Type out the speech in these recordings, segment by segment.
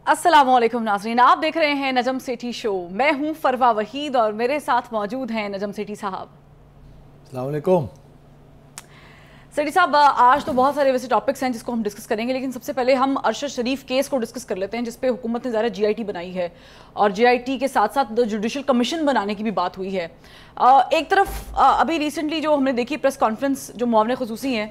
अस्सलामुअलैकुम नाज़रीन, आप देख रहे हैं नजम सेठी शो। मैं हूं फरवा वहीद और मेरे साथ मौजूद हैं नजम सेठी साहब। अस्सलाम वालेकुम। सेठी साहब, आज तो बहुत सारे वैसे टॉपिक्स हैं जिसको हम डिस्कस करेंगे, लेकिन सबसे पहले हम अरशद शरीफ केस को डिस्कस कर लेते हैं, जिस पे हुकूमत ने ज़रा GIT बनाई है और GIT के साथ साथ जुडिशल कमीशन बनाने की भी बात हुई है। एक तरफ अभी रिसेंटली जो हमने देखी प्रेस कॉन्फ्रेंस, जो मुआवने खुसूसी हैं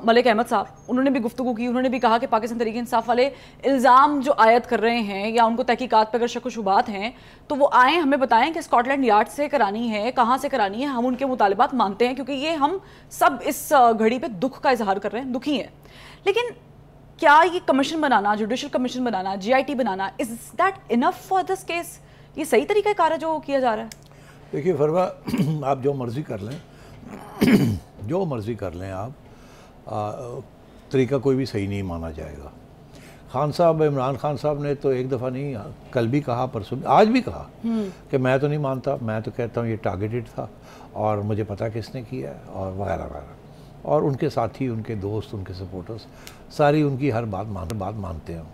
मलिक अहमद साहब, उन्होंने भी गुफ्तगू की। उन्होंने भी कहा कि पाकिस्तान तहरीक इंसाफ वाले इल्ज़ाम जो आयद कर रहे हैं या उनको तहकीकात पर अगर शक व शुबात हैं तो वो आएँ, हमें बताएं कि स्कॉटलैंड यार्ड से करानी है, कहाँ से करानी है। हम उनके मुतालिबात मानते हैं क्योंकि ये हम सब इस घड़ी पे दुख का इजहार कर रहे हैं, दुखी हैं। लेकिन क्या ये commission banana, judicial commission banana, GIT banana, is that enough for this case? ये सही तरीका कार है जो किया जा रहा है? देखिए फरवा, आप जो मर्ज़ी कर लें, जो मर्ज़ी कर लें आप, तरीका कोई भी सही नहीं माना जाएगा। खान साहब, इमरान खान साहब ने तो एक दफ़ा नहीं, कल भी कहा, परसों भी, आज भी कहा कि मैं तो नहीं मानता, मैं तो कहता हूँ ये टारगेटेड था और मुझे पता किसने किया है और वगैरह वगैरह। और उनके साथी, उनके दोस्त, उनके सपोर्टर्स सारी उनकी हर बात मानते हैं।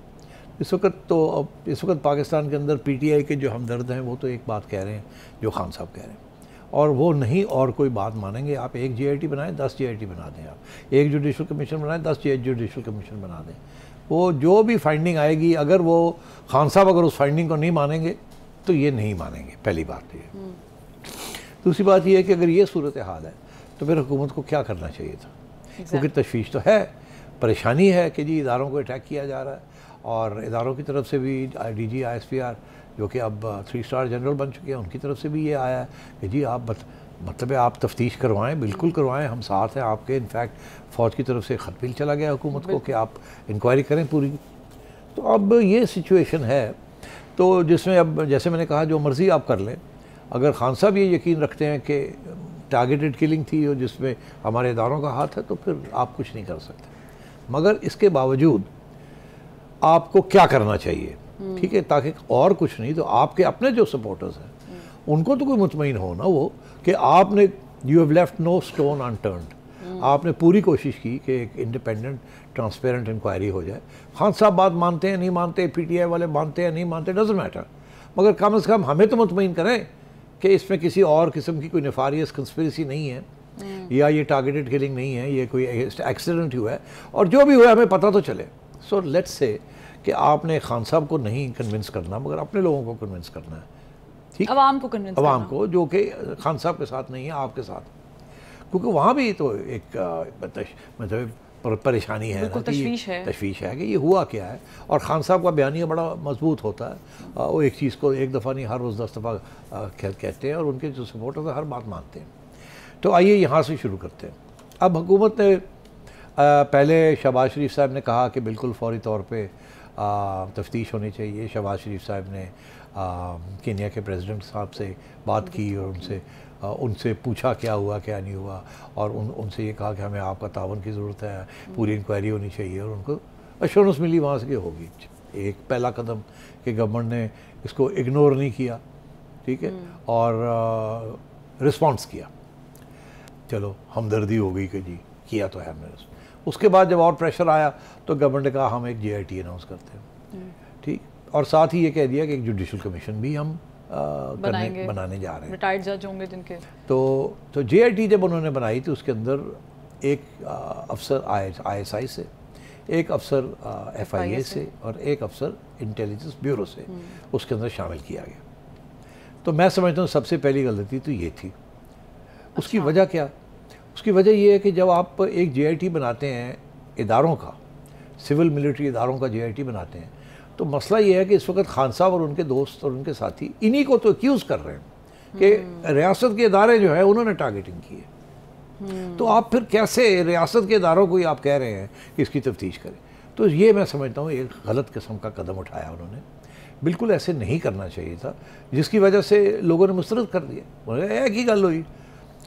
इस वक्त पाकिस्तान के अंदर PTI के जो हमदर्द हैं वो तो एक बात कह रहे हैं जो खान साहब कह रहे हैं, और वो नहीं और कोई बात मानेंगे। आप एक GIT बनाएं, 10 GIT बना दें, आप एक जुडिशल कमीशन बनाएं, 10 जुडिशल कमीशन बना दें। वो जो भी फाइंडिंग आएगी, अगर वो खान साहब अगर उस फाइंडिंग को नहीं मानेंगे तो ये नहीं मानेंगे, पहली बात ये। दूसरी बात ये है कि अगर ये सूरत हाल है तो फिर हुकूमत को क्या करना चाहिए था, क्योंकि तशवीश तो है, परेशानी है कि जी इदारों को अटैक किया जा रहा है, और इदारों की तरफ से भी DG ISPR जो कि अब 3 स्टार जनरल बन चुके हैं, उनकी तरफ से भी ये आया है कि जी आप मतलब आप तफ्तीश करवाएं, बिल्कुल करवाएं, हम साथ हैं आपके। इनफैक्ट फ़ौज की तरफ से ख़त भी चला गया हुकूमत को कि आप इंक्वायरी करें पूरी। तो अब ये सिचुएशन है, तो जिसमें अब जैसे मैंने कहा जो मर्ज़ी आप कर लें, अगर खान साहब ये यकीन रखते हैं कि टारगेटेड किलिंग थी और जिसमें हमारे इदारों का हाथ है, तो फिर आप कुछ नहीं कर सकते। मगर इसके बावजूद आपको क्या करना चाहिए, ठीक है, ताकि और कुछ नहीं तो आपके अपने जो सपोर्टर्स हैं उनको तो कोई मुतमईन हो ना वो कि आपने, you have left no stone unturned. आपने पूरी कोशिश की कि एक इंडिपेंडेंट ट्रांसपेरेंट इंक्वायरी हो जाए। खान साहब बात मानते हैं नहीं मानते, PTI वाले मानते हैं नहीं मानते, डजंट मैटर, मगर कम से कम हमें तो मुतमईन करें कि इसमें किसी और किस्म की कोई नेफारियस कंस्पिरेसी नहीं है, या ये टारगेटेड किलिंग नहीं है, ये कोई एक्सीडेंट हुआ है, और जो भी हुआ हमें पता तो चले। सो लेट्स से कि आपने खान साहब को नहीं कन्विंस करना, मगर अपने लोगों को कन्विंस करना है, ठीक, अवाम को कन्विंस, अवाम को, जो कि खान साहब के साथ नहीं है, आपके साथ। क्योंकि वहाँ भी तो एक मतलब परेशानी है ना, तशवीश है कि ये हुआ क्या है। और खान साहब का बयानिया बड़ा मजबूत होता है, वो एक चीज़ को एक दफ़ा नहीं हर रोज़ 10 दफ़ा कहते हैं, और उनके जो सपोर्टर्स हैं हर बात मानते हैं। तो आइए यहाँ से शुरू करते हैं। अब हुकूमत ने पहले शहबाज शरीफ साहब ने कहा कि बिल्कुल फौरी तौर पे तफ्तीश होनी चाहिए। शहबाज शरीफ साहब ने केन्या के प्रेसिडेंट साहब से बात की और उनसे पूछा क्या हुआ क्या नहीं हुआ, और उनसे ये कहा कि हमें आपका तावन की ज़रूरत है, पूरी इंक्वायरी होनी चाहिए, और उनको एश्योरेंस मिली वहाँ से कि होगी। एक पहला कदम कि गवर्नमेंट ने इसको इग्नोर नहीं किया, ठीक है, और रिस्पॉन्स किया, चलो हमदर्दी हो गई कि जी किया तो है हमने। उसके बाद जब और प्रेशर आया तो गवर्नमेंट ने कहा हम एक GIT अनाउंस करते हैं, ठीक, और साथ ही ये कह दिया कि एक जुडिशल कमीशन भी हम बनाने जा रहे हैं, रिटायर्ड जज होंगे जिनके। तो GIT जब उन्होंने बनाई तो उसके अंदर एक अफसर ISI से, एक अफसर FIA से, और एक अफसर इंटेलिजेंस ब्यूरो से उसके अंदर शामिल किया गया। तो मैं समझता हूँ सबसे पहली गलती तो ये थी। उसकी वजह क्या? उसकी वजह ये है कि जब आप एक GIT बनाते हैं इदारों का, सिविल मिलिट्री इदारों का GIT बनाते हैं, तो मसला ये है कि इस वक्त खान साहब और उनके दोस्त और उनके साथी इन्हीं को तो एक्यूज़ कर रहे हैं कि रियासत के इदारे जो है उन्होंने टारगेटिंग की है। तो आप फिर कैसे रियासत के इदारों को ही आप कह रहे हैं कि इसकी तफ्तीश करें? तो ये मैं समझता हूँ एक गलत किस्म का कदम उठाया उन्होंने, बिल्कुल ऐसे नहीं करना चाहिए था, जिसकी वजह से लोगों ने मुस्तरद कर दिया। एक ही गल हुई,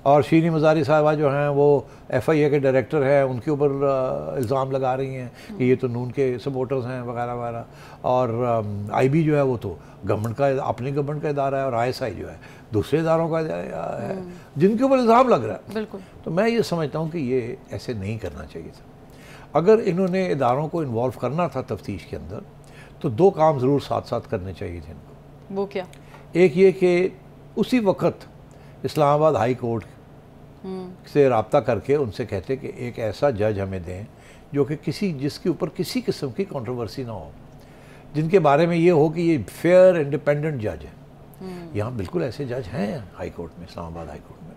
और शीनी मज़ारी साहबा जो हैं वो FIA के डायरेक्टर हैं, उनके ऊपर इल्ज़ाम लगा रही हैं कि ये तो नून के सपोर्टर्स हैं वगैरह वगैरह, और IB जो है वो तो गवर्नमेंट का, अपनी गवर्नमेंट का इदारा है, और ISI जो है दूसरे इदारों का है जिनके ऊपर इल्ज़ाम लग रहा है। बिल्कुल। तो मैं ये समझता हूँ कि ये ऐसे नहीं करना चाहिए था। अगर इन्होंने इदारों को इन्वॉल्व करना था तफ्तीश के अंदर, तो दो काम ज़रूर साथ साथ करने चाहिए थे इनको। वो क्या? एक ये कि उसी वक्त इस्लामाबाद हाई कोर्ट से रब्ता करके उनसे कहते कि एक ऐसा जज हमें दें जो कि जिसके ऊपर किसी किस्म की कंट्रोवर्सी ना हो, जिनके बारे में ये हो कि ये फेयर इंडिपेंडेंट जज है। यहाँ बिल्कुल ऐसे जज हैं हाई कोर्ट में, इस्लामाबाद हाई कोर्ट में।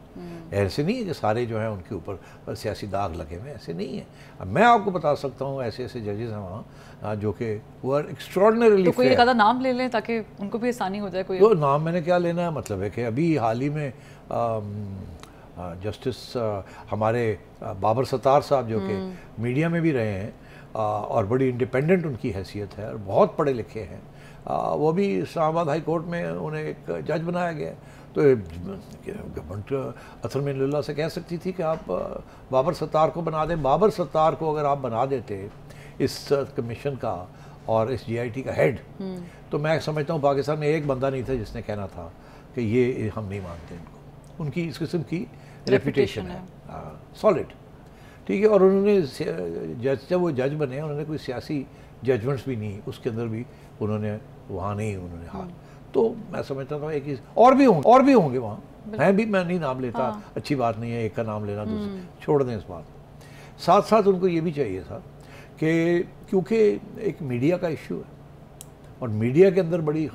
ऐसे नहीं है कि सारे जो हैं उनके ऊपर सियासी दाग लगे हुए, ऐसे नहीं है। अब मैं आपको बता सकता हूँ ऐसे ऐसे जजेस हैं वहाँ जो कि वो आर एक्स्ट्रॉर्डिनरीली। तो कोई एक आधा नाम ले लें ताकि उनको भी आसानी हो जाए। कोई तो नाम मैंने क्या लेना है, मतलब है कि अभी हाल ही में जस्टिस हमारे बाबर सत्तार साहब जो कि मीडिया में भी रहे हैं और बड़ी इंडिपेंडेंट उनकी हैसियत है और बहुत पढ़े लिखे हैं, वो भी इस्लामाबाद हाई कोर्ट में उन्हें एक जज बनाया गया। तो गवर्नमेंट असल में लुल्ला से कह सकती थी कि आप बाबर सत्तार को बना दें। बाबर सत्तार को अगर आप बना देते इस कमीशन का और इस जीआईटी का हेड, तो मैं समझता हूँ पाकिस्तान में एक बंदा नहीं था जिसने कहना था कि ये हम नहीं मानते इनको। उनकी इस किस्म की रेपुटेशन है सॉलिड, ठीक है। और उन्होंने जब वो जज बने उन्होंने कोई सियासी जजमेंट्स भी नहीं उसके अंदर भी उन्होंने वहाँ नहीं उन्होंने हाथ। तो मैं समझता था एक और भी होंगे वहाँ हैं भी, मैं नहीं नाम लेता। अच्छी बात नहीं है एक का नाम लेना, दूसरे छोड़ दें इस बात। साथ साथ उनको ये भी चाहिए था कि क्योंकि एक मीडिया का इश्यू है और मीडिया के अंदर बड़ी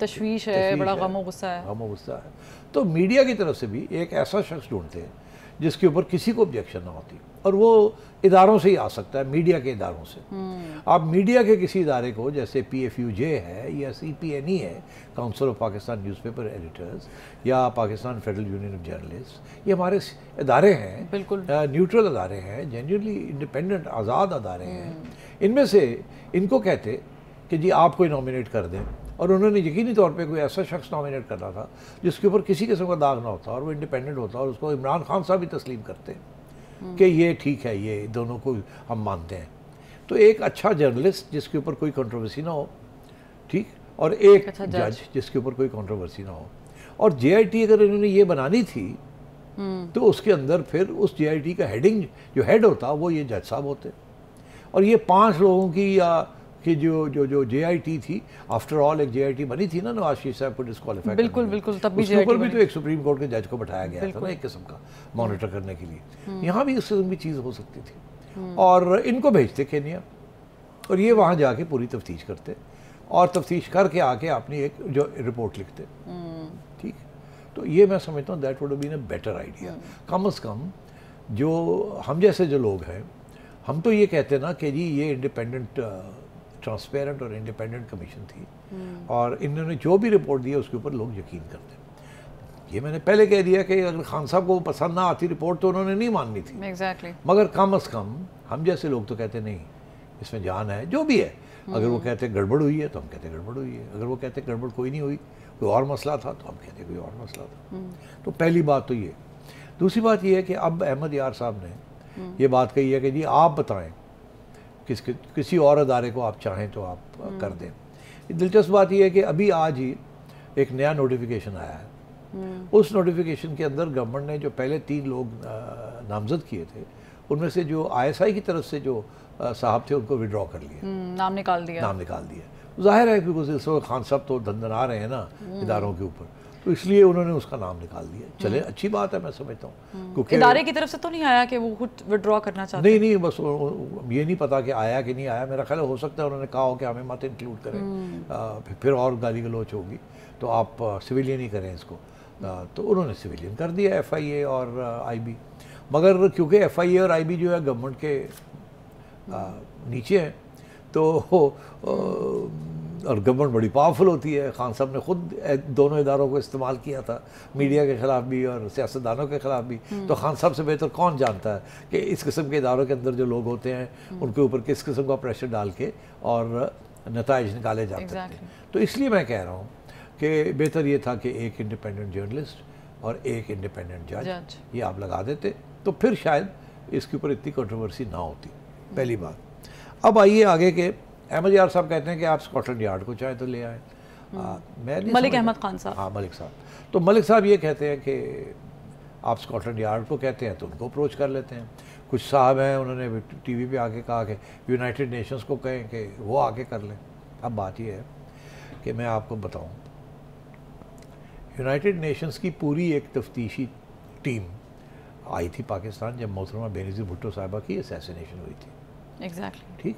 तशवीश है, बड़ा गम और गुस्सा है, तो मीडिया की तरफ से भी एक ऐसा शख्स ढूंढते हैं जिसके ऊपर किसी को ऑब्जेक्शन ना होती, और वो इदारों से ही आ सकता है, मीडिया के इदारों से। आप मीडिया के किसी इदारे को, जैसे PFUJ है या CPNE है, council of Pakistan newspaper editors, या Pakistan federal union of journalist, ये हमारे इदारे हैं, बिल्कुल न्यूट्रल इदारे हैं, जेन्युइनली इंडिपेंडेंट आज़ाद इदारे हैं। इनमें से इनको कहते कि जी आप कोई नॉमिनेट कर दें, और उन्होंने यकीनी तौर पे कोई ऐसा शख्स नॉमिनेट करना था जिसके ऊपर किसी किस्म का दाग ना होता और वो इंडिपेंडेंट होता, और उसको इमरान खान साहब भी तस्लीम करते कि ये ठीक है, ये दोनों को हम मानते हैं। तो एक अच्छा जर्नलिस्ट जिसके ऊपर कोई कंट्रोवर्सी ना हो, ठीक, और एक अच्छा जज जिसके ऊपर कोई कंट्रोवर्सी ना हो। और JIT अगर इन्होंने ये बनानी थी तो उसके अंदर फिर उस JIT का हेडिंग जो हेड होता वो ये जज साहब होते, और ये 5 लोगों की या कि जो JIT थी, आफ्टर ऑल एक JIT बनी थी ना नवाज शरीफ साहब को डिस्क्वालीफाई, बिल्कुल तब भी उसके ऊपर भी तो एक सुप्रीम कोर्ट के जज को बैठाया गया था ना एक किस्म का मॉनिटर करने के लिए। यहाँ भी इस किस्म की चीज़ हो सकती थी, और इनको भेजते केन्या और ये वहाँ जाके पूरी तफ्तीश करते और तफ्तीश करके आके अपनी एक जो रिपोर्ट लिखते, ठीक। तो ये मैं समझता हूँ that would have been a better idea. कम से कम जो हम जैसे जो लोग हैं, हम तो ये कहते हैं ना कि जी ये इंडिपेंडेंट ट्रांसपेरेंट और इंडिपेंडेंट कमीशन थी, और इन्होंने जो भी रिपोर्ट दी है उसके ऊपर लोग यकीन करते। ये मैंने पहले कह दिया कि अगर खान साहब को पसंद ना आती रिपोर्ट तो उन्होंने नहीं माननी थी। Exactly. मगर कम से कम हम जैसे लोग तो कहते नहीं, इसमें जान है, जो भी है। अगर वो कहते गड़बड़ हुई है तो हम कहते गड़बड़ हुई है, अगर वो कहते गड़बड़ कोई नहीं हुई, कोई और मसला था तो हम कहते कोई और मसला था। तो पहली बात तो ये। दूसरी बात ये है कि अब अहमद यार साहब ने ये बात कही है कि जी आप बताएं किसी और अदारे को आप चाहें तो आप कर दें। दिलचस्प बात यह है कि अभी आज ही एक नया नोटिफिकेशन आया है। उस नोटिफिकेशन के अंदर गवर्नमेंट ने जो पहले 3 लोग नामजद किए थे, उनमें से जो ISI की तरफ से जो साहब थे उनको विड्रॉ कर लिया, नाम निकाल दिया। जाहिर है बिकॉज इस वक्त खान साहब तो धंधना रहे हैं ना इदारों के ऊपर, तो इसलिए उन्होंने उसका नाम निकाल दिया। चले अच्छी बात है, मैं समझता हूँ, क्योंकि इदारे की तरफ से तो नहीं आया कि वो खुद विड्रॉ करना चाहते नहीं, बस ये नहीं पता कि आया कि नहीं आया। मेरा ख्याल हो सकता है उन्होंने कहा हो कि हमें मत इंक्लूड करें, फिर और गाली गलोच होगी, तो आप सिविलियन ही करें इसको। तो उन्होंने सिविलियन कर दिया FIA और IB, मगर क्योंकि FIA और IB जो है गवर्नमेंट के नीचे हैं, तो और गवर्नमेंट बड़ी पावरफुल होती है। खान साहब ने खुद दोनों इदारों को इस्तेमाल किया था, मीडिया के ख़िलाफ़ भी और सियासतदानों के ख़िलाफ़ भी। तो खान साहब से बेहतर कौन जानता है कि इस किस्म के इदारों के अंदर जो लोग होते हैं उनके ऊपर किस किस्म का प्रेशर डाल के और नताइज निकाले जा सकते हैं। तो इसलिए मैं कह रहा हूँ कि बेहतर ये था कि एक इंडिपेंडेंट जर्नलिस्ट और एक इंडिपेंडेंट जज ये आप लगा देते, तो फिर शायद इसके ऊपर इतनी कंट्रोवर्सी ना होती। पहली बात। अब आइए आगे के अहमद यार साहब कहते हैं कि आप स्कॉटलैंड यार्ड को चाहे तो ले आए। मलिक अहमद खान साहब, हाँ मलिक साहब, तो मलिक साहब ये कहते हैं कि आप स्कॉटलैंड यार्ड को कहते हैं तो उनको अप्रोच कर लेते हैं। कुछ साहब हैं उन्होंने TV पे आके कहा कि यूनाइटेड नेशंस को कहें कि वो आके कर लें। अब बात यह है कि मैं आपको बताऊं, यूनाइटेड नेशंस की पूरी एक तफ्तीशी टीम आई थी पाकिस्तान जब मोहतरमा बेनज़ीर भुट्टो साहिबा की असैसिनेशन हुई थी। एग्जैक्टली। ठीक,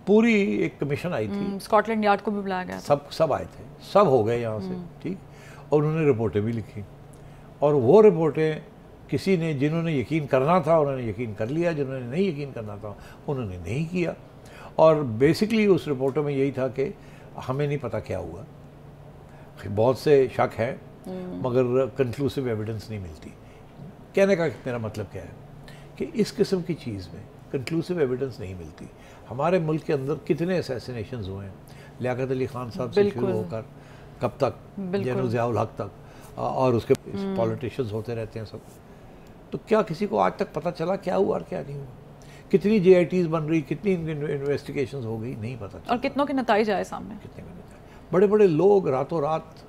पूरी एक कमीशन आई थी, स्कॉटलैंड यार्ड को भी बुलाया गया था। सब आए थे, सब हो गए यहाँ से। ठीक, और उन्होंने रिपोर्टें भी लिखी, और वो रिपोर्टें किसी ने, जिन्होंने यकीन करना था उन्होंने यकीन कर लिया, जिन्होंने नहीं यकीन करना था उन्होंने नहीं किया। और बेसिकली उस रिपोर्टों में यही था कि हमें नहीं पता क्या हुआ, बहुत से शक है मगर कंक्लूसिव एविडेंस नहीं मिलती। कहने का मेरा मतलब क्या है कि इस किस्म की चीज़ में कंक्लूसिव एविडेंस नहीं मिलती। हमारे मुल्क के अंदर कितने असैसिनेशंस हुए हैं, लियाकत अली खान साहब से शुरू होकर कब तक, जनरल ज़ियाउल हक तक, और उसके पॉलिटिशियंस होते रहते हैं सब। तो क्या किसी को आज तक पता चला क्या हुआ और क्या नहीं हुआ? कितनी JITs बन रही, कितनी इन्वेस्टिगेशंस हो गई, नहीं पता चला। और कितनों के नतीजे आए सामने, कितने के नतीजे, बड़े बड़े लोग रातों रात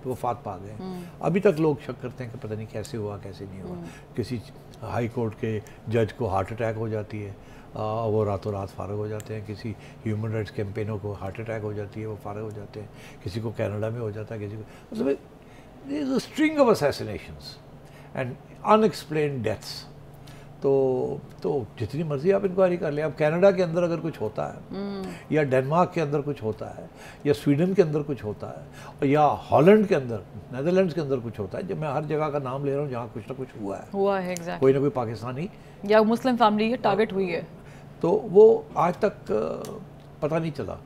वफात पा गए। अभी तक लोग शक करते हैं कि पता नहीं कैसे हुआ कैसे नहीं हुआ। किसी हाई कोर्ट के जज को हार्ट अटैक हो जाती है, वो रातों रात फारग हो जाते हैं। किसी ह्यूमन राइट्स कैंपेनर को हार्ट अटैक हो जाती है, वो फारग हो जाते हैं। किसी को कनाडा में हो जाता है, किसी को, मतलब there is a string of assassinations and unexplained deaths. तो जितनी मर्जी आप इंक्वायरी कर लें। अब कनाडा के अंदर अगर कुछ होता है, या डेनमार्क के अंदर कुछ होता है, या स्वीडन के अंदर कुछ होता है, या हॉलैंड के अंदर, नेदरलैंड्स के अंदर कुछ होता है, जब मैं हर जगह का नाम ले रहा हूँ जहाँ कुछ ना कुछ हुआ है exactly. कोई ना कोई पाकिस्तानी या मुस्लिम फैमिली टारगेट हुई है, तो वो आज तक पता नहीं चला।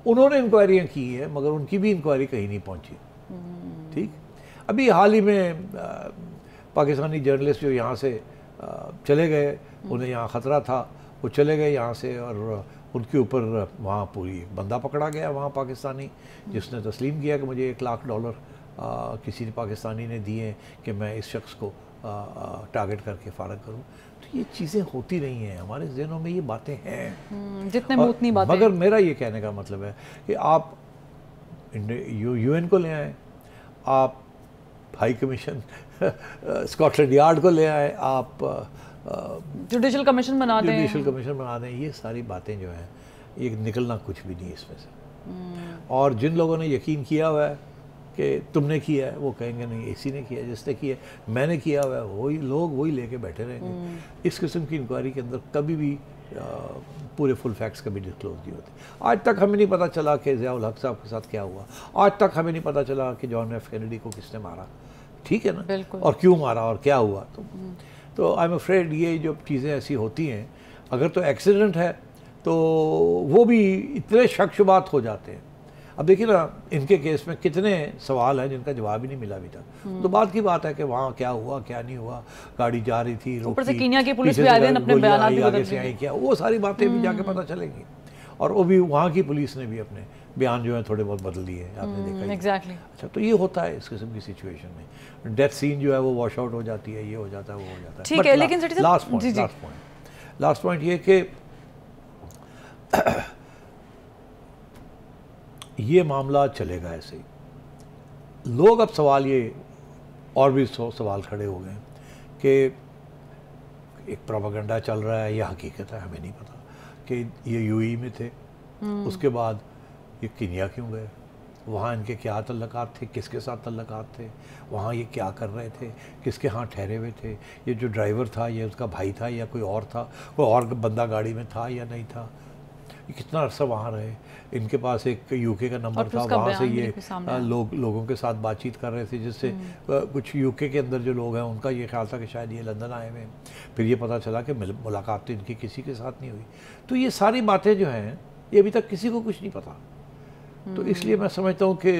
उन्होंने इंक्वायरियाँ की है मगर उनकी भी इंक्वायरी कहीं नहीं पहुँची। ठीक, अभी हाल ही में पाकिस्तानी जर्नलिस्ट जो यहाँ से चले गए, उन्हें यहाँ ख़तरा था, वो चले गए यहाँ से, और उनके ऊपर वहाँ पूरी एक बंदा पकड़ा गया वहाँ पाकिस्तानी, जिसने तस्लीम किया कि मुझे $1 लाख किसी पाकिस्तानी ने दिए कि मैं इस शख्स को टारगेट करके फारग करूँ। तो ये चीज़ें होती नहीं हैं, हमारे जहनों में ये बातें हैं, जितने मुँह उतनी बातें। मगर मेरा ये कहने का मतलब है कि आप UN को ले आएँ, आप हाई कमीशन स्कॉटलैंड यार्ड को ले आए, आप जुडिशल कमीशन बना दें, ये सारी बातें जो हैं ये निकलना कुछ भी नहीं इसमें से। और जिन लोगों ने यकीन किया हुआ है कि तुमने किया है, वो कहेंगे नहीं इसी ने किया, जिसने किया मैंने किया हुआ है, वही लोग वही लेके बैठे रहेंगे। इस किस्म की इंक्वायरी के अंदर कभी भी पूरे फुल फैक्ट्स कभी डिस्क्लोज नहीं होते। आज तक हमें नहीं पता चला कि ज़ियाउल हक साहब के साथ क्या हुआ, आज तक हमें नहीं पता चला कि जॉन F कैनेडी को किसने मारा, ठीक है ना, और क्यों मारा और क्या हुआ। तो आई एम अफ्रेड ये जो चीज़ें ऐसी होती हैं, अगर तो एक्सीडेंट है तो वो भी इतने शक शुबात हो जाते हैं। अब देखिए ना, इनके केस में कितने सवाल हैं जिनका जवाब ही नहीं मिला अभी तक। तो बात की बात है कि वहाँ क्या हुआ क्या नहीं हुआ, गाड़ी जा रही थी, ऊपर से कीनिया की पुलिस भी आए थे, अपने बयान भी आगे से आई, क्या वो सारी बातें भी जाके पता चलेंगी। और वो भी वहाँ की पुलिस ने भी अपने बयान जो है थोड़े बहुत बदल दिए, आपने देखा। एग्जैक्टली। अच्छा, तो ये होता है इस किस्म की सिचुएशन में। डेथ सीन जो है वो वॉश आउट हो जाती है, ये हो जाता है, वो हो जाता है। ठीक है, लेकिन लास्ट पॉइंट ये कि ये मामला चलेगा ऐसे ही। लोग अब सवाल ये और भी सवाल खड़े हो गए कि एक प्रोपेगेंडा चल रहा है या हकीकत है, हमें नहीं पता कि ये UAE में थे, उसके बाद ये कीनिया क्यों गए, वहाँ इनके क्या तल्लुकात थे, किसके साथ तल्लुकात थे, वहाँ ये क्या कर रहे थे, किसके यहाँ ठहरे हुए थे, ये जो ड्राइवर था ये उसका भाई था या कोई और था, कोई और बंदा गाड़ी में था या नहीं था, ये कितना अरसा वहाँ रहे, इनके पास एक UK का नंबर था, वहाँ से ये लोगों के साथ बातचीत कर रहे थे, जिससे कुछ UK के अंदर जो लोग हैं उनका ये ख्याल था कि शायद ये लंदन आए हुए हैं। फिर ये पता चला कि मुलाकात तो इनकी किसी के साथ नहीं हुई। तो ये सारी बातें जो हैं ये अभी तक किसी को कुछ नहीं पता। तो इसलिए मैं समझता हूँ कि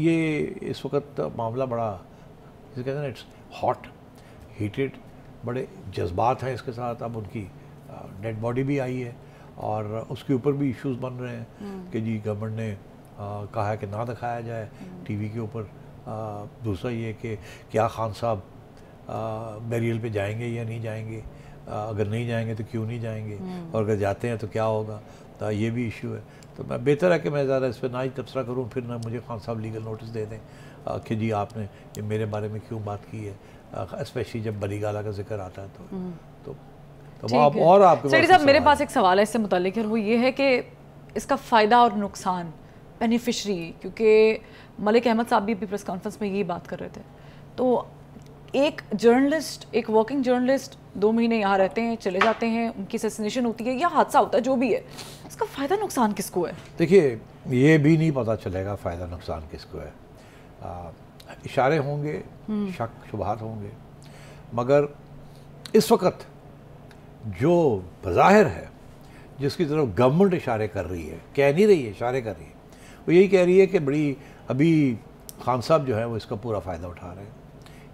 ये इस वक्त मामला बड़ा, जिसे कहते हैं ना, इट्स हॉट, हीटेड, बड़े जज्बात हैं इसके साथ। अब उनकी डेड बॉडी भी आई है और उसके ऊपर भी इश्यूज बन रहे हैं कि जी गवर्नमेंट ने कहा है कि ना दिखाया जाए TV के ऊपर। दूसरा ये कि क्या खान साहब बैरियल पे जाएंगे या नहीं जाएंगे, अगर नहीं जाएंगे तो क्यों नहीं जाएंगे, और अगर जाते हैं तो क्या होगा, तो ये भी इशू है। तो मैं बेहतर है कि मैं ज़्यादा इस पर ना ही तबसरा करूँ, फिर ना मुझे खान साहब लीगल नोटिस दे दें कि जी आपने ये मेरे बारे में क्यों बात की है, स्पेशली जब बड़ी गाला का जिक्र आता है। तो आप और आपके साहब, मेरे पास एक सवाल है इससे मुताल्लिक, और वो ये है कि इसका फ़ायदा और नुकसान, बेनिफिशरी, क्योंकि मलिक अहमद साहब भी अभी प्रेस कॉन्फ्रेंस में यही बात कर रहे थे, तो एक जर्नलिस्ट, एक वर्किंग जर्नलिस्ट 2 महीने यहाँ रहते हैं, चले जाते हैं, उनकी असैसिनेशन होती है या हादसा होता है, जो भी है, इसका फ़ायदा नुकसान किसको है? देखिए, ये भी नहीं पता चलेगा फ़ायदा नुकसान किसको है। इशारे होंगे, शक शुबहात होंगे, मगर इस वक्त जो बज़ाहिर है, जिसकी तरफ गवर्नमेंट इशारे कर रही है, कह नहीं रही है, इशारे कर रही है, वो यही कह रही है कि बड़ी अभी खान साहब जो है वो इसका पूरा फ़ायदा उठा रहे हैं,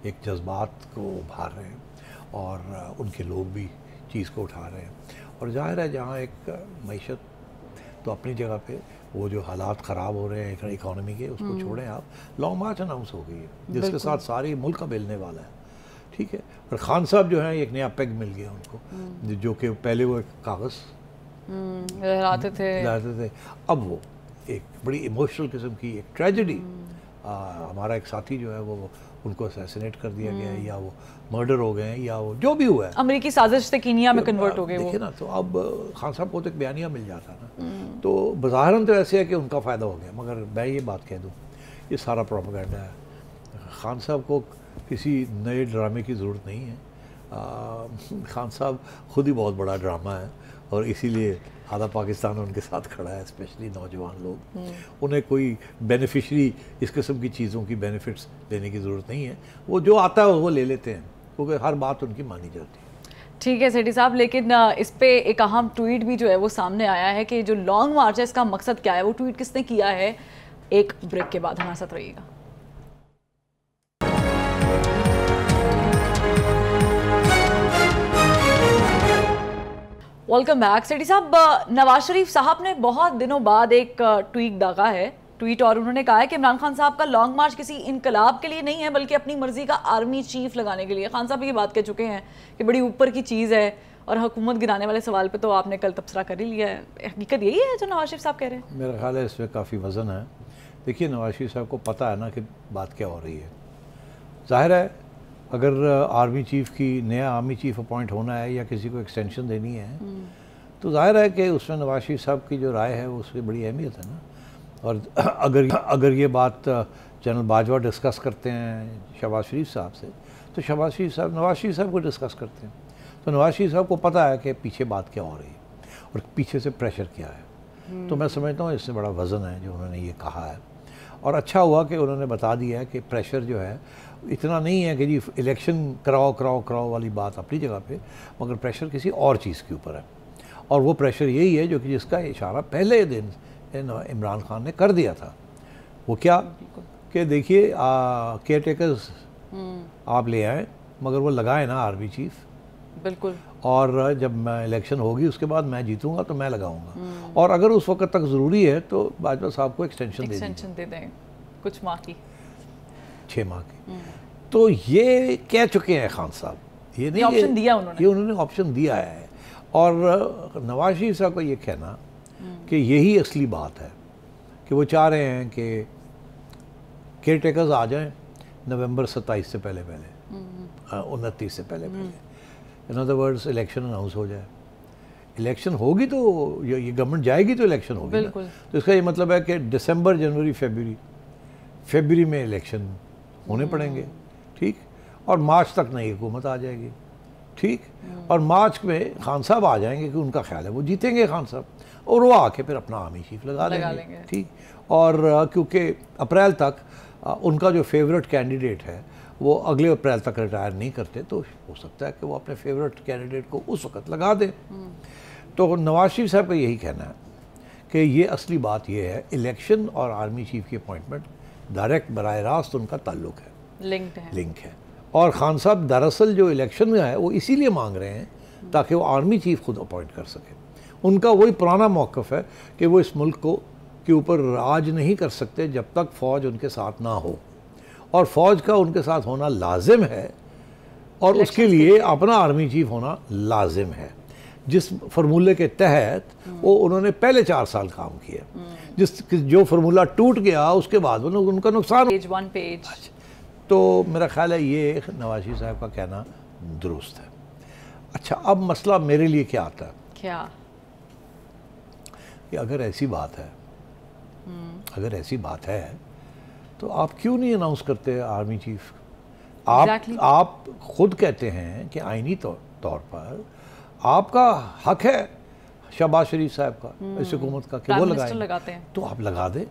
एक जज्बात को उभार रहे हैं और उनके लोग भी चीज़ को उठा रहे हैं। और ज़ाहिर है जहाँ एक मईशत तो अपनी जगह पे, वो जो हालात ख़राब हो रहे हैं इकॉनमी के, उसको छोड़ें आप, लॉन्ग मार्च अनाउंस हो गई है जिसके साथ सारी मुल्क का मिलने वाला है, ठीक है। और खान साहब जो हैं एक नया पेग मिल गया उनको, जो कि पहले वो एक कागज़ लहराते थे, अब वो एक बड़ी इमोशनल किस्म की एक ट्रेजेडी, हमारा एक साथी जो है वो उनको असैसिनेट कर दिया गया है, या वो मर्डर हो गए हैं, या वो जो भी हुआ है, अमेरिकी साजिश से कीनिया में कन्वर्ट हो गए वो। देखिए ना, तो अब खान साहब को तो एक बयानिया मिल जाता ना, तो बज़ाहिरन तो ऐसे है कि उनका फ़ायदा हो गया, मगर मैं ये बात कह दूँ, ये सारा प्रोपेगेंडा है। खान साहब को किसी नए ड्रामे की ज़रूरत नहीं है। खान साहब खुद ही बहुत बड़ा ड्रामा है, और इसीलिए आधा पाकिस्तान उनके साथ खड़ा है, स्पेशली नौजवान लोग। उन्हें कोई बेनिफिशरी इस किस्म की चीज़ों की बेनिफिट्स लेने की ज़रूरत नहीं है, वो जो आता है वो ले लेते हैं, क्योंकि हर बात उनकी मानी जाती है। ठीक है सेठी साहब, लेकिन इस पे एक अहम ट्वीट भी जो है वो सामने आया है कि जो लॉन्ग मार्च है इसका मकसद क्या है, वो ट्वीट किसने किया है? एक ब्रेक के बाद हमारे साथ रहिएगा। Welcome back. सेठी साहब, नवाज शरीफ साहब ने बहुत दिनों बाद एक ट्वीट दागा है, और उन्होंने कहा है कि इमरान खान साहब का लॉन्ग मार्च किसी इनकलाब के लिए नहीं है, बल्कि अपनी मर्जी का आर्मी चीफ लगाने के लिए। खान साहब ये बात कह चुके हैं कि बड़ी ऊपर की चीज़ है, और हुकूमत गिराने वाले सवाल पे तो आपने कल तबसरा कर ही लिया है। हकीकत यही है जो नवाज शरीफ साहब कह रहे हैं? मेरा ख्याल है इसमें काफ़ी वज़न है। देखिए, नवाज शरीफ साहब को पता है ना कि बात क्या हो रही है। जाहिर है अगर आर्मी चीफ की नया आर्मी चीफ अपॉइंट होना है या किसी को एक्सटेंशन देनी है, तो जाहिर है कि उसमें नवाज शरीफ साहब की जो राय है उसकी बड़ी अहमियत है ना। और अगर ये बात जनरल बाजवा डिस्कस करते हैं शहबाज शरीफ साहब से, तो शहबाज शरीफ साहब नवाज शरीफ साहब को डिस्कस करते हैं, तो नवाज शरीफ साहब को पता है कि पीछे बात क्या हो रही है और पीछे से प्रेशर क्या है। तो मैं समझता हूँ इससे बड़ा वज़न है जो उन्होंने ये कहा है। और अच्छा हुआ कि उन्होंने बता दिया है कि प्रेशर जो है इतना नहीं है कि जी इलेक्शन कराओ वाली बात अपनी जगह पे, मगर प्रेशर किसी और चीज़ के ऊपर है। और वो प्रेशर यही है जो कि जिसका इशारा पहले दिन इमरान खान ने कर दिया था। वो क्या कि देखिए, केयर टेकर्स आप ले आए, मगर वो लगाए ना आर्मी चीफ। बिल्कुल। और जब इलेक्शन होगी उसके बाद मैं जीतूंगा तो मैं लगाऊंगा, और अगर उस वक्त तक ज़रूरी है तो बाजवा साहब को एक्सटेंशन दे दें कुछ माह की, 6 माह की। तो ये कह चुके हैं खान साहब, ये नहीं ऑप्शन दिया उन्होंने, ये उन्होंने ऑप्शन दिया है। और नवाज शरीफ साहब का ये कहना कि यही असली बात है कि वो चाह रहे हैं कि केयर टेकर्स आ जाएं नवंबर 27 से पहले 29 से पहले। In other words, election announce हो जाए। इलेक्शन होगी तो ये गवर्नमेंट जाएगी तो इलेक्शन होगी ना। तो इसका ये मतलब है कि दिसंबर, जनवरी, फरवरी में इलेक्शन होने पड़ेंगे, ठीक। और मार्च तक नई हुकूमत आ जाएगी, ठीक। और मार्च में खान साहब आ जाएंगे कि उनका ख्याल है वो जीतेंगे खान साहब, और वो आके फिर अपना आर्मी चीफ लगा लेंगे, ठीक। और क्योंकि अप्रैल तक उनका जो फेवरेट कैंडिडेट है वो अगले अप्रैल तक रिटायर नहीं करते, तो हो सकता है कि वो अपने फेवरेट कैंडिडेट को उस वक्त लगा दें। तो नवाज शरीफ साहब का यही कहना है कि ये असली बात ये है, इलेक्शन और आर्मी चीफ की अपॉइंटमेंट डायरेक्ट बराह रास्त उनका ताल्लुक है, लिंक है। और खान साहब दरअसल जो इलेक्शन में है वो इसीलिए मांग रहे हैं ताकि वो आर्मी चीफ खुद अपॉइंट कर सके। उनका वही पुराना मौक़िफ़ है कि वो इस मुल्क को के ऊपर राज नहीं कर सकते जब तक फ़ौज उनके साथ ना हो, और फ़ौज का उनके साथ होना लाजिम है, और उसके लिए अपना आर्मी चीफ होना लाजिम है, जिस फार्मूले के तहत वो उन्होंने पहले 4 साल काम किया। जो फार्मूला टूट गया उसके बाद उनका नुकसान। पेज तो मेरा ख्याल है ये नवाज शरीफ साहब का कहना दुरुस्त है। अच्छा, अब मसला मेरे लिए क्या आता है? क्या? कि अगर ऐसी बात है, अगर ऐसी बात है तो आप क्यों नहीं अनाउंस करते आर्मी चीफ? आप खुद कहते हैं कि आईनी तौर पर आपका हक है शहबाज शरीफ साहब का, इस हुकूमत का, कि वो लगाते हैं, तो आप लगा दें,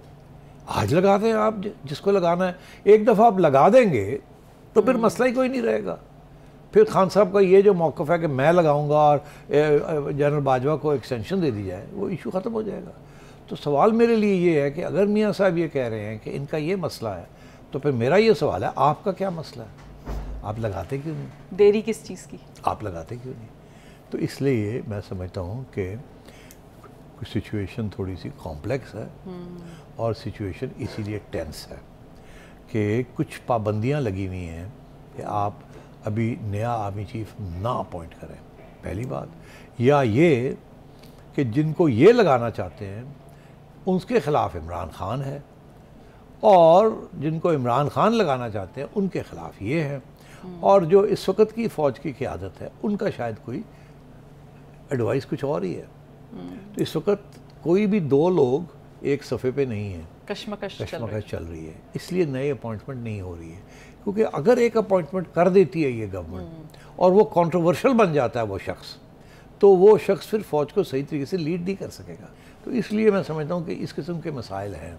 आज लगा दें आप जिसको लगाना है। एक दफ़ा आप लगा देंगे तो फिर मसला ही कोई नहीं रहेगा। फिर खान साहब का ये जो मौक़िफ़ है कि मैं लगाऊंगा और जनरल बाजवा को एक्सटेंशन दे दी जाए, वो इशू ख़त्म हो जाएगा। तो सवाल मेरे लिए ये है कि अगर मियाँ साहब ये कह रहे हैं कि इनका ये मसला है, तो फिर मेरा ये सवाल है आपका क्या मसला है? आप लगाते क्यों नहीं? देरी किस चीज़ की? आप लगाते क्यों नहीं? तो इसलिए मैं समझता हूँ कि सिचुएशन थोड़ी सी कॉम्प्लेक्स है और सिचुएशन इसीलिए टेंस है कि कुछ पाबंदियाँ लगी हुई हैं कि आप अभी नया आर्मी चीफ ना अपॉइंट करें, पहली बात, या ये कि जिनको ये लगाना चाहते हैं उसके ख़िलाफ़ इमरान खान है और जिनको इमरान खान लगाना चाहते हैं उनके ख़िलाफ़ ये है, और जो इस वक्त की फ़ौज की क़यादत है उनका शायद कोई एडवाइस कुछ और ही है। तो इस वक्त कोई भी दो लोग एक सफ़े पे नहीं है, कश्मकश चल रही है, इसलिए नई अपॉइंटमेंट नहीं हो रही है। क्योंकि अगर एक अपॉइंटमेंट कर देती है ये गवर्नमेंट और वो कंट्रोवर्शियल बन जाता है वो शख्स, तो वो शख्स फिर फ़ौज को सही तरीके से लीड नहीं कर सकेगा। तो इसलिए मैं समझता हूँ कि इस किस्म के मसाइल हैं,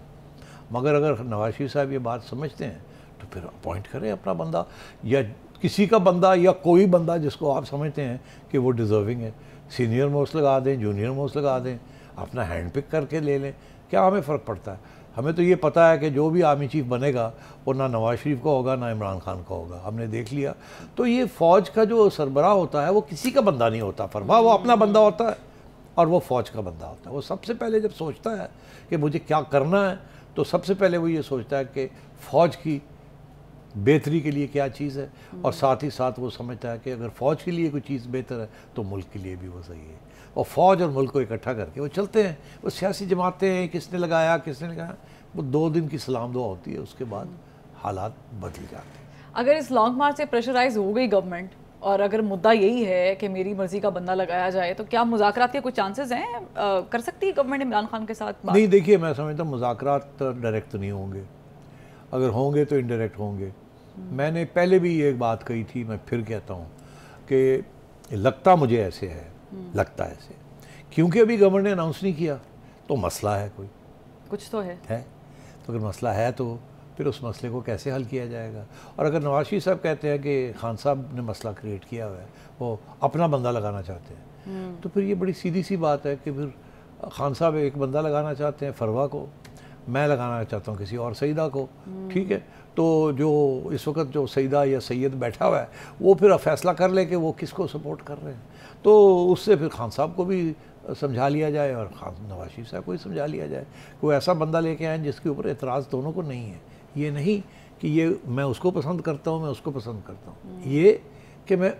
मगर अगर नवाज शरीफ साहब ये बात समझते हैं तो फिर अपॉइंट करें अपना बंदा, या किसी का बंदा, या कोई बंदा जिसको आप समझते हैं कि वो डिज़र्विंग है। सीनियर मोस्ट लगा दें, जूनियर मोस्ट लगा दें, अपना हैंड पिक करके ले लें, क्या हमें फ़र्क पड़ता है? हमें तो ये पता है कि जो भी आर्मी चीफ बनेगा वो ना नवाज शरीफ का होगा ना इमरान खान का होगा, हमने देख लिया। तो ये फ़ौज का जो सरबराह होता है वो किसी का बंदा नहीं होता, फरमा वो अपना बंदा होता है और वो फ़ौज का बंदा होता है। वो सबसे पहले जब सोचता है कि मुझे क्या करना है, तो सबसे पहले वो ये सोचता है कि फ़ौज की बेहतरी के लिए क्या चीज़ है, और साथ ही साथ वो समझता है कि अगर फ़ौज के लिए कोई चीज़ बेहतर है तो मुल्क के लिए भी वो सही है। और फ़ौज और मुल्क को इकट्ठा करके वो चलते हैं। वो सियासी जमातें हैं, किसने लगाया किसने लगाया, वो 2 दिन की सलाम दुआ होती है, उसके बाद हालात बदल जाते हैं। अगर इस लॉन्ग मार्च से प्रेशराइज हो गई गवर्नमेंट और अगर मुद्दा यही है कि मेरी मर्जी का बंदा लगाया जाए, तो क्या मुज़ाकरात के कुछ चांसेस हैं? कर सकती है गवर्नमेंट इमरान खान के साथ बात? नहीं, देखिए मैं समझता हूँ मुज़ाकरात डायरेक्ट तो नहीं होंगे, अगर होंगे तो इनडायरेक्ट होंगे। मैंने पहले भी ये एक बात कही थी, मैं फिर कहता हूँ कि लगता मुझे ऐसे है, लगता ऐसे, क्योंकि अभी गवर्नमेंट ने अनाउंस नहीं किया तो मसला है, कोई कुछ तो है। तो अगर मसला है तो फिर उस मसले को कैसे हल किया जाएगा? और अगर नवाज शरीफ साहब कहते हैं कि खान साहब ने मसला क्रिएट किया हुआ है, वो अपना बंदा लगाना चाहते हैं, तो फिर ये बड़ी सीधी सी बात है कि फिर खान साहब एक बंदा लगाना चाहते हैं फरवा को, मैं लगाना चाहता हूँ किसी और सईदा को, ठीक है। तो जो इस वक्त जो सईदा या सैयद बैठा हुआ है वो फिर फैसला कर ले कि वो किसको सपोर्ट कर रहे हैं, तो उससे फिर खान साहब को भी समझा लिया जाए और खान नवाज शरीफ साहब को भी समझा लिया जाए। कोई ऐसा बंदा लेके आए जिसके ऊपर एतराज़ दोनों को नहीं है। ये नहीं कि ये मैं उसको पसंद करता हूँ, मैं उसको पसंद करता हूँ, ये कि मैं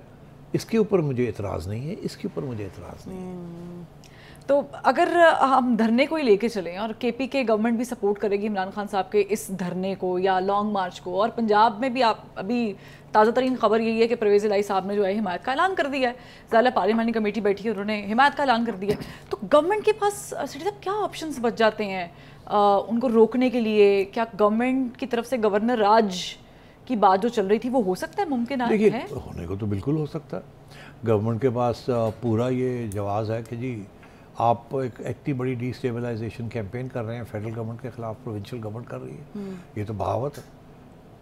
इसके ऊपर मुझे एतराज़ नहीं है, इसके ऊपर मुझे एतराज़ नहीं है। तो अगर हम धरने को ही लेके चलें और केपी के गवर्नमेंट भी सपोर्ट करेगी इमरान खान साहब के इस धरने को या लॉन्ग मार्च को, और पंजाब में भी आप अभी ताज़ा तरीन खबर यही है कि परवेज़ इलाही साहब ने जो है हिमायत का ऐलान कर दिया है, ज़ाला पार्लियामानी कमेटी बैठी है, उन्होंने हिमायत का ऐलान कर दिया है। तो गवर्नमेंट के पास सिटी साहब क्या ऑप्शंस बच जाते हैं उनको रोकने के लिए? क्या गवर्नमेंट की तरफ से गवर्नर राज की बात जो चल रही थी वो हो सकता है, मुमकिन है? देखिए, होने को तो बिल्कुल हो सकता है। गवर्नमेंट के पास पूरा ये जवाज़ है कि जी आप एक इतनी बड़ी डिस्टेबलाइजेशन कैंपेन कर रहे हैं फेडरल गवर्नमेंट के ख़िलाफ़, प्रोविंशियल गवर्नमेंट कर रही है, ये तो बगावत है,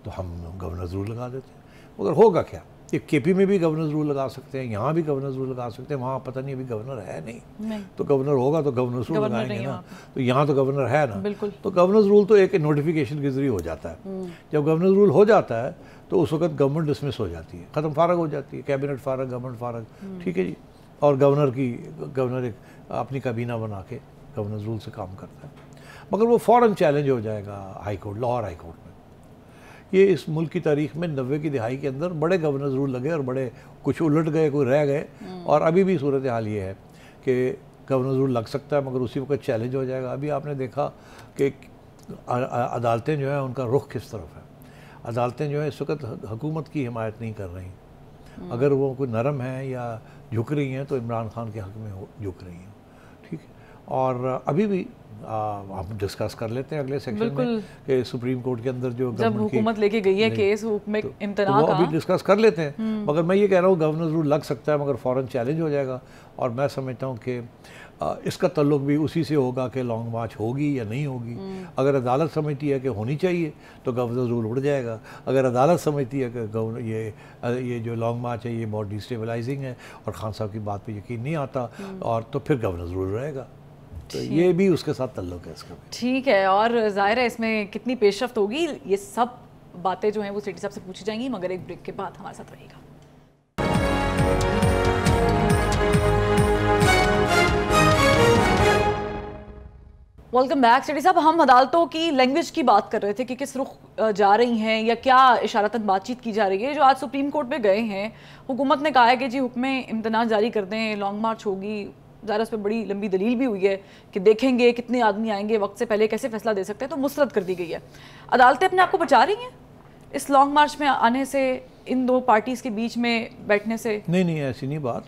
तो हम गवर्नर ज़रूर लगा देते हैं। मगर होगा क्या? ये केपी में भी गवर्नर ज़रूर लगा सकते हैं, यहाँ भी गवर्नर ज़रूर लगा सकते हैं, वहाँ पता नहीं अभी गवर्नर है नहीं। तो गवर्नर होगा तो गवर्नर ज़रूर लगाएंगे ना, तो यहाँ तो गवर्नर है ना, बिल्कुल। तो गवर्नर रूल तो एक नोटिफिकेशन के ज़रिए हो जाता है। जब गवर्नर रूल हो जाता है तो उस वक्त गवर्नमेंट डिसमिस हो जाती है, ख़त्म, फारग हो जाती है, कैबिनेट फारग, गवर्नमेंट फारग, ठीक है जी। और गवर्नर एक अपनी काबीना बना के गवर्नर रूल से काम करता है, मगर वो फ़ौरन चैलेंज हो जाएगा high court, Lahore high court में। ये इस मुल्क की तारीख में 90 की दिहाई के अंदर बड़े गवर्नर रूल लगे और बड़े कुछ उलट गए, कोई रह गए, और अभी भी सूरत हाल ये है कि गवर्नर रूल लग सकता है मगर उसी वक्त चैलेंज हो जाएगा। अभी आपने देखा कि अदालतें जो हैं उनका रुख किस तरफ है। अदालतें जो है इस वक्त हुकूमत की हिमायत नहीं कर रही, अगर वो कोई नरम है या झुक रही हैं तो इमरान खान के हक़ में झुक रही हैं, ठीक है। और अभी भी हम डिस्कस कर लेते हैं अगले सेक्शन में कि सुप्रीम कोर्ट के अंदर जो जब हुकूमत लेके गई है केस हुक्म इम्तना तो का, अभी डिस्कस कर लेते हैं। मगर मैं ये कह रहा हूँ गवर्नर रूल लग सकता है मगर फ़ौरन चैलेंज हो जाएगा। और मैं समझता हूँ कि इसका तल्लुक भी उसी से होगा कि लॉन्ग मार्च होगी या नहीं होगी। अगर अदालत समझती है कि होनी चाहिए तो गवर्नर रूल उड़ जाएगा। अगर अदालत समझती है कि गवर्नर ये जो लॉन्ग मार्च है ये बहुत डिस्टेबलाइजिंग है और खान साहब की बात पे यकीन नहीं आता और तो फिर गवर्नर रूल रहेगा। तो ये भी उसके साथ तल्लुक है इसका। ठीक है, और ज़ाहिर है इसमें कितनी पेशरफ्त होगी ये सब बातें जो हैं वो सेठी साहब से पूछी जाएंगी, मगर एक ब्रेक के बाद हमारे साथ रहेगा। Welcome back. सेठी साहब, हम अदालतों की लैंग्वेज की बात कर रहे थे कि किस रुख जा रही हैं या क्या इशारतन बातचीत की जा रही है। जो आज सुप्रीम कोर्ट में गए हैं, हुकूमत ने कहा है कि जी हुक्म इम्तना जारी कर दें, लॉन्ग मार्च होगी। ज़रा उस पर बड़ी लंबी दलील भी हुई है कि देखेंगे कितने आदमी आएंगे, वक्त से पहले कैसे फैसला दे सकते हैं, तो मुस्तरद कर दी गई है। अदालतें अपने आप को बचा रही हैं इस लॉन्ग मार्च में आने से, इन दो पार्टीज़ के बीच में बैठने से? नहीं, ऐसी नहीं बात।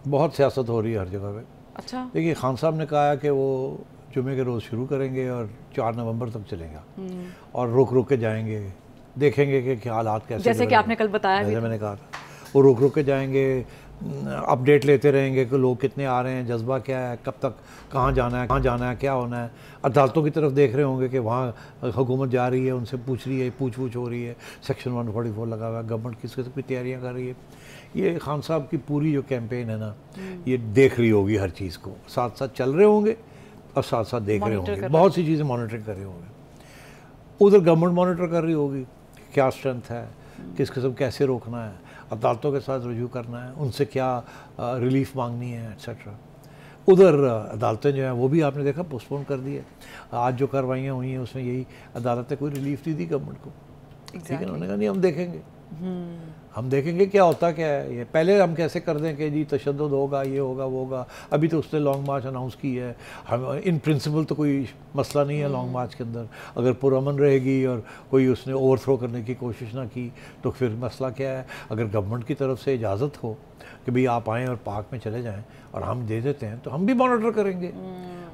बहुत सियासत हो रही है हर जगह पे। अच्छा, देखिए खान साहब ने कहा है कि वो जुमे के रोज़ शुरू करेंगे और 4 नवंबर तक चलेगा और रुक के जाएंगे, देखेंगे कि क्या हालात कैसे, जैसे कि आपने कल बताया, जैसे मैंने कहा था वो रुक के जाएंगे, अपडेट लेते रहेंगे कि लोग कितने आ रहे हैं, जज्बा क्या है, कब तक, कहाँ जाना है, क्या होना है। अदालतों की तरफ देख रहे होंगे कि वहाँ हुकूमत जा रही है, उनसे पूछ रही है, पूछ हो रही है, सेक्शन 144 लगा हुआ है, गवर्नमेंट किस किस्म की तैयारियाँ कर रही है। ये खान साहब की पूरी जो कैंपेन है ना, ये देख रही होगी हर चीज़ को, साथ साथ चल रहे होंगे और साथ साथ देख रहे होंगे, बहुत सी चीज़ें मॉनिटरिंग कर रहे होंगे। उधर गवर्नमेंट मॉनिटर कर रही होगी क्या स्ट्रेंथ है, किस किस्म कैसे रोकना है, अदालतों के साथ रजू करना है, उनसे क्या रिलीफ मांगनी है, एट्सेट्रा। उधर अदालतें जो हैं वो भी आपने देखा पोस्टपोन कर दी है। आज जो कार्रवाइयाँ हुई हैं उसमें यही अदालतें कोई रिलीफ नहीं दी गवर्नमेंट को। ठीक है, उन्होंने कहा नहीं हम देखेंगे क्या होता क्या है। ये पहले हम कैसे कर दें कि जी तशद्दुद होगा, ये होगा, वो होगा। अभी तो उसने लॉन्ग मार्च अनाउंस की है। हम इन प्रिंसिपल तो कोई मसला नहीं है लॉन्ग मार्च के अंदर। अगर पुरअमन रहेगी और कोई उसने ओवरथ्रो करने की कोशिश ना की तो फिर मसला क्या है। अगर गवर्नमेंट की तरफ से इजाज़त हो कि भाई आप आएँ और पार्क में चले जाएँ और हम दे देते हैं तो हम भी मॉनिटर करेंगे।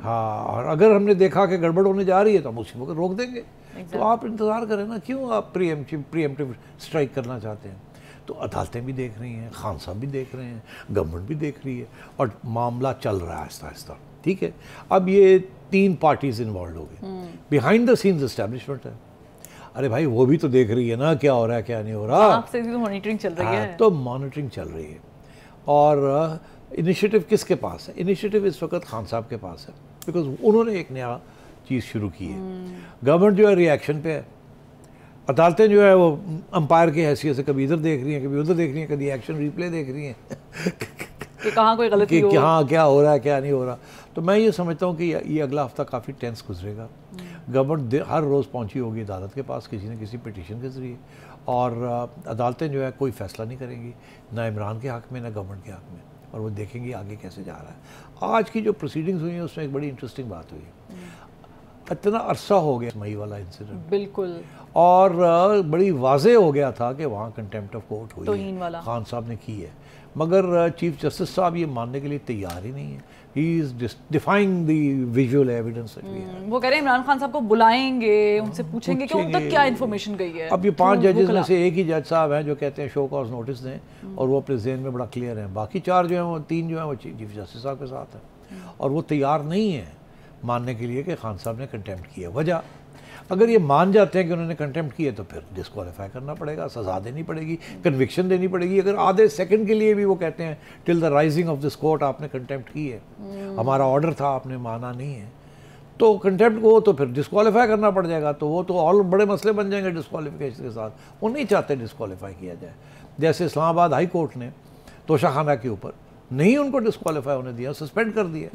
हाँ, और अगर हमने देखा कि गड़बड़ होने जा रही है तो हम उसी वक्त रोक देंगे। तो आप इंतज़ार करें ना, क्यों आप प्रीएम्प्टिव स्ट्राइक करना चाहते हैं। तो अदालतें भी देख रही हैं, खान साहब भी देख रहे हैं, गवर्नमेंट भी देख रही है और मामला चल रहा है आहिस्ता आहिस्ता। ठीक है, अब ये 3 पार्टीज इन्वॉल्व हो गई। बिहाइंड द सीन्स एस्टैब्लिशमेंट है। अरे भाई वो भी तो देख रही है ना क्या हो रहा है क्या नहीं हो रहा। आपसे भी तो मॉनिटरिंग चल रही है। तो मॉनिटरिंग चल रही है और इनिशिएटिव किसके पास है? इनिशिएटिव इस वक्त खान साहब के पास है, बिकॉज उन्होंने एक नया चीज़ शुरू की है। गवर्नमेंट जो है रिएक्शन पे है, अदालतें जो है वो अंपायर की हैसियत से कभी इधर देख रही हैं, कभी उधर देख रही हैं, कभी एक्शन रिप्ले देख रही हैं कि कहाँ कोई गलती हो, कहाँ क्या हो रहा है क्या नहीं हो रहा। तो मैं ये समझता हूँ कि ये अगला हफ्ता काफ़ी टेंस गुजरेगा। गवर्नमेंट हर रोज़ पहुँची होगी अदालत के पास किसी न किसी पिटीशन के ज़रिए और अदालतें जो है कोई फ़ैसला नहीं करेंगी, ना इमरान के हक़ में ना गवर्नमेंट के हक़ में, और वो देखेंगी आगे कैसे जा रहा है। आज की जो प्रोसीडिंग्स हुई हैं उसमें एक बड़ी इंटरेस्टिंग बात हुई है। इतना अरसा हो गया मई वाला इंसिडेंट, बिल्कुल, और बड़ी वाजे हो गया था कि वहाँ कंटेम्प्ट ऑफ कोर्ट हुई है, खान साहब ने की है, मगर चीफ जस्टिस साहब ये मानने के लिए तैयार ही नहीं है। He is defying the visual evidence. वो कह रहे हैं इमरान खान साहब को बुलाएंगे, उनसे पूछेंगे कि उन तक क्या इन्फॉर्मेशन गई है। अब ये 5 जजेस में से एक ही जज साहब हैं जो कहते हैं शो कॉज नोटिस दें और वो अपने ज़हन में बड़ा क्लियर है। बाकी 4 जो हैं वो 3 जो हैं वो चीफ जस्टिस साहब के साथ हैं और वो तैयार नहीं है मानने के लिए कि खान साहब ने कंटेम्प्ट किया। वजह, अगर ये मान जाते हैं कि उन्होंने कंटेम्प्ट किया तो फिर डिस्क्वालीफाई करना पड़ेगा, सज़ा देनी पड़ेगी, कन्विक्शन देनी पड़ेगी। अगर आधे सेकंड के लिए भी वो कहते हैं till the rising of this court आपने कंटेम्प्ट की है, हमारा ऑर्डर था आपने माना नहीं है, तो कंटेम्प्ट को तो फिर डिस्क्वालीफाई करना पड़ जाएगा। तो वो तो और बड़े मसले बन जाएंगे डिस्क्वालीफिकेशन के साथ। वो नहीं चाहते डिस्क्वालीफाई किया जाए। जैसे इस्लामाबाद हाई कोर्ट ने तोशाखाना के ऊपर नहीं उनको डिस्क्वालीफाई होने दिया, सस्पेंड कर दिया,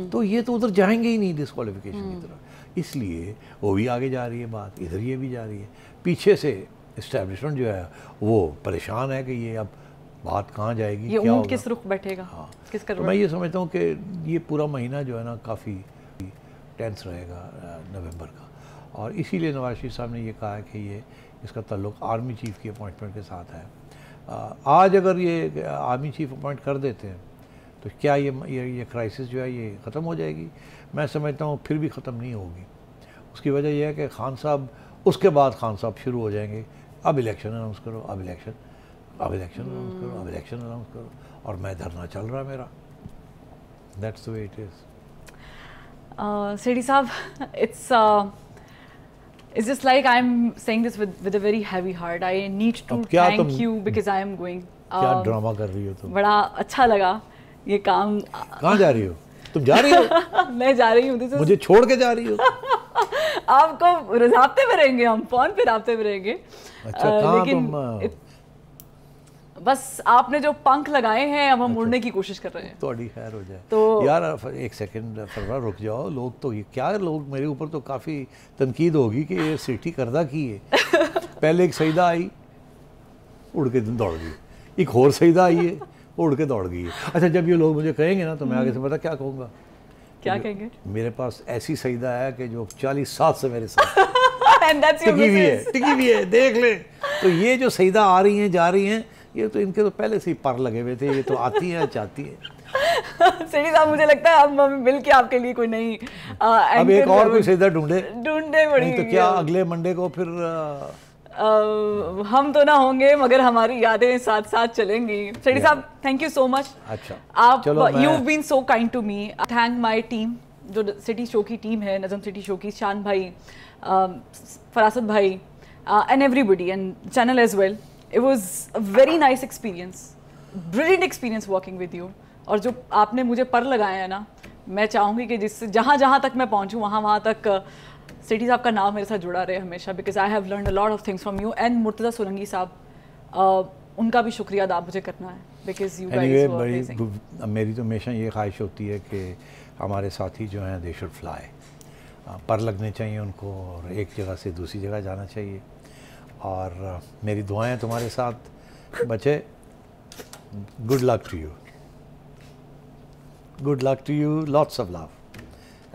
तो ये तो उधर जाएंगे ही नहीं डिस्क्वालीफिकेशन की तरफ। इसलिए वो भी आगे जा रही है बात, इधर ये भी जा रही है। पीछे से इस्टेब्लिशमेंट जो है वो परेशान है कि ये अब बात कहाँ जाएगी, ये क्या होगा, किस रुख बैठेगा। हाँ, किस तो मैं ये समझता हूँ कि ये पूरा महीना जो है ना काफ़ी टेंस रहेगा नवंबर का, और इसीलिए नवाज शरीफ साहब ने ये कहा है कि ये इसका ताल्लुक आर्मी चीफ़ की अपॉइंटमेंट के साथ है। आज अगर ये आर्मी चीफ अपॉइंट कर देते हैं तो क्या ये क्राइसिस जो है ये ख़त्म हो जाएगी? मैं समझता हूँ फिर भी ख़त्म नहीं होगी। उसकी वजह यह है कि खान साहब, उसके बाद खान साहब शुरू हो जाएंगे, अब इलेक्शन अनाउंस करो, अब इलेक्शन अनाउंस करो, अब इलेक्शन अनाउंस करो, और मैं धरना चल रहा मेरा। That's the way it is. Sethi साहब, it's just like I'm saying this with a very heavy heart. I need to thank you because I am going. क्या ड्रामा कर रही हो तुम? बड़ा अच्छा लगा ये काम। कहाँ जा रही हो तुम? जा रही हो? मैं जा रही हूँ। मुझे छोड़ के जा रही हो? आपको राब्ते में रहेंगे, हम फोन पे राब्ते में रहेंगे। अच्छा, कहाँ लेकिन तुम? बस आपने जो पंख लगाए हैं, अब हम उड़ने की कोशिश कर रहे हैं। थोड़ी खैर हो जाए तो यार, एक सेकंड फरवा रुक जाओ। लोग तो ये क्या, लोग मेरे ऊपर तो काफ़ी तनकीद होगी कि ये सिटी करदा की है। पहले एक सईदा आई, उड़ के दौड़ गई, एक और सईदा आई है, उड़ के दौड़ गई है। अच्छा, जब ये लोग मुझे कहेंगे ना तो मैं आगे से पता क्या कहूँगा? क्या कहेंगे? मेरे पास ऐसी सईदा है कि जो 40 साल से मेरे साथ टिकी हुई है, देख ले। तो ये जो सईदा आ रही हैं, जा रही हैं, ये तो इनके तो पहले से ही पर लगे हुए थे, ये तो आती हैं चाहती हैं। सेठी साहब, मुझे लगता है अब हम मिल के आपके लिए कोई नहीं अब एक और कोई सईदा ढूंढे पड़ी। तो क्या अगले मंडे को फिर हम तो ना होंगे, मगर हमारी यादें साथ साथ चलेंगी। सेठी साहब, थैंक यू सो मच। अच्छा, आप you been so kind to me. Thank my team, जो सिटी शो की टीम है, नज़म सिटी शो की, शान भाई, फरासत भाई, and everybody, and channel as well. It was a very nice experience, brilliant experience working with you. और जो आपने मुझे पर लगाए हैं ना, मैं चाहूँगी कि जिससे जहाँ तक मैं पहुँचूँ वहाँ तक सिटी साहब का नाम मेरे साथ जुड़ा रहे हमेशा, because I have learned a lot of things from you and Murtaza Solanki साहब, उनका भी शुक्रिया अदा मुझे करना है, because you guys were amazing. मेरी तो हमेशा ये ख्वाहिश होती है कि हमारे साथी जो हैं, they should fly, पर लगने चाहिए उनको, और एक जगह से दूसरी जगह जाना चाहिए। और मेरी दुआएं तुम्हारे साथ बच्चे। Good luck to you, good luck to you, lots of love,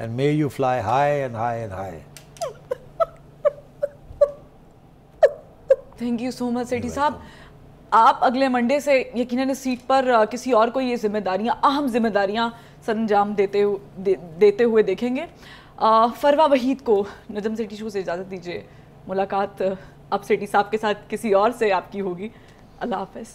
and may you fly high and high and high. Thank you so much Sethi साहब। आप अगले मंडे से यकीनन इस सीट पर किसी और को ये जिम्मेदारियां, अहम जिम्मेदारियां सरंजाम देते हुए देखेंगे। फरवा वहीद को नजम सिटी शो से इजाज़त दीजिए। मुलाकात अब सेठी साहब के साथ किसी और से आपकी होगी। अल्लाह हाफ़िज़।